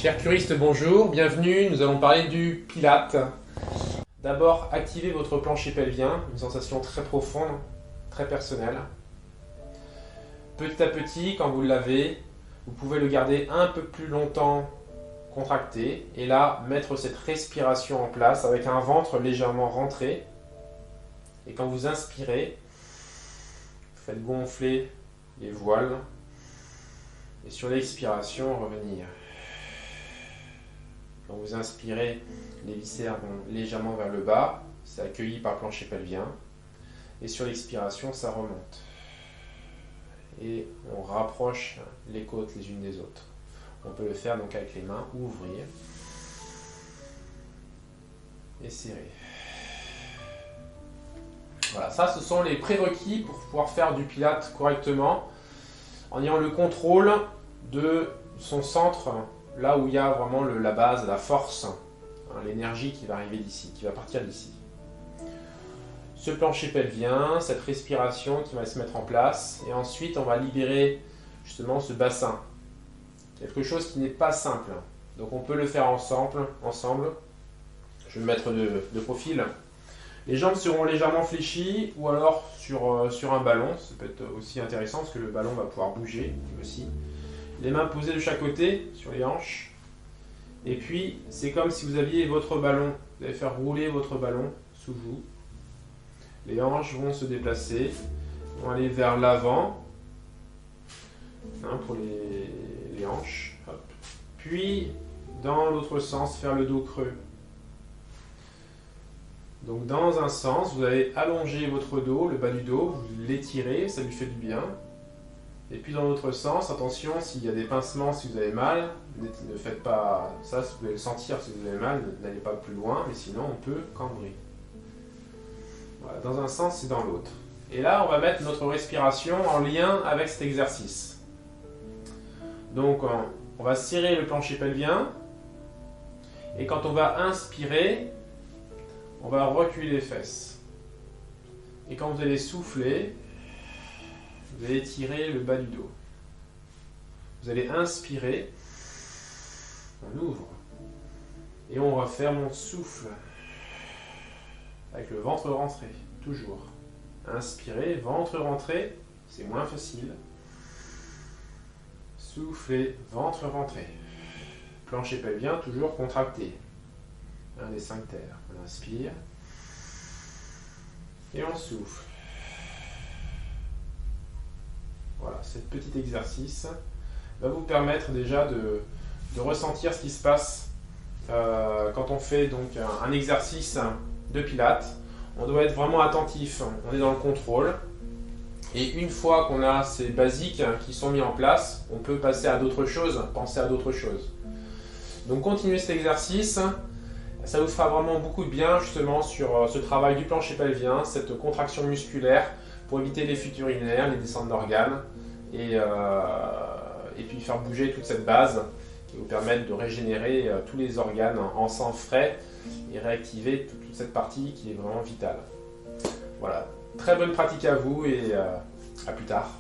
Chers curistes, bonjour, bienvenue, nous allons parler du Pilate. D'abord, activez votre plancher pelvien, une sensation très profonde, très personnelle. Petit à petit, quand vous le lavez, vous pouvez le garder un peu plus longtemps contracté et là, mettre cette respiration en place avec un ventre légèrement rentré. Et quand vous inspirez, faites gonfler les voiles et sur l'expiration, revenir. Quand vous inspirez, les viscères vont légèrement vers le bas, c'est accueilli par le plancher pelvien. Et sur l'expiration, ça remonte. Et on rapproche les côtes les unes des autres. On peut le faire donc avec les mains, ouvrir et serrer. Voilà, ça ce sont les prérequis pour pouvoir faire du Pilate correctement en ayant le contrôle de son centre, là où il y a vraiment la base, la force, l'énergie qui va arriver d'ici, qui va partir d'ici. Ce plancher pelvien, cette respiration qui va se mettre en place, et ensuite on va libérer justement ce bassin. Quelque chose qui n'est pas simple, donc on peut le faire ensemble. Je vais me mettre de profil. Les jambes seront légèrement fléchies, ou alors sur un ballon, ça peut être aussi intéressant parce que le ballon va pouvoir bouger aussi. Les mains posées de chaque côté sur les hanches. Et puis, c'est comme si vous aviez votre ballon. Vous allez faire rouler votre ballon sous vous. Les hanches vont se déplacer, vont aller vers l'avant pour les hanches. Hop. Puis, dans l'autre sens, faire le dos creux. Donc, dans un sens, vous allez allonger votre dos, le bas du dos, vous l'étirez, ça lui fait du bien. Et puis dans l'autre sens, attention, s'il y a des pincements, si vous avez mal, ne faites pas ça, vous pouvez le sentir si vous avez mal, n'allez pas plus loin, mais sinon on peut cambrer. Voilà, dans un sens et dans l'autre. Et là, on va mettre notre respiration en lien avec cet exercice. Donc on va serrer le plancher pelvien, et quand on va inspirer, on va reculer les fesses. Et quand vous allez souffler, vous allez étirer le bas du dos. Vous allez inspirer, on ouvre, et on referme, on souffle, avec le ventre rentré, toujours. Inspirez, ventre rentré, c'est moins facile. Soufflez, ventre rentré. Plancher pelvien, toujours contracté. Un des sphincters. On inspire, et on souffle. Voilà, ce petit exercice va vous permettre déjà de ressentir ce qui se passe quand on fait donc un exercice de Pilate. On doit être vraiment attentif, on est dans le contrôle. Et une fois qu'on a ces basiques qui sont mis en place, on peut passer à d'autres choses, penser à d'autres choses. Donc continuez cet exercice, ça vous fera vraiment beaucoup de bien justement sur ce travail du plancher pelvien, cette contraction musculaire, pour éviter les fuites urinaires, les descentes d'organes, et puis faire bouger toute cette base qui vous permettre de régénérer tous les organes en sang frais et réactiver toute cette partie qui est vraiment vitale. Voilà, très bonne pratique à vous et à plus tard.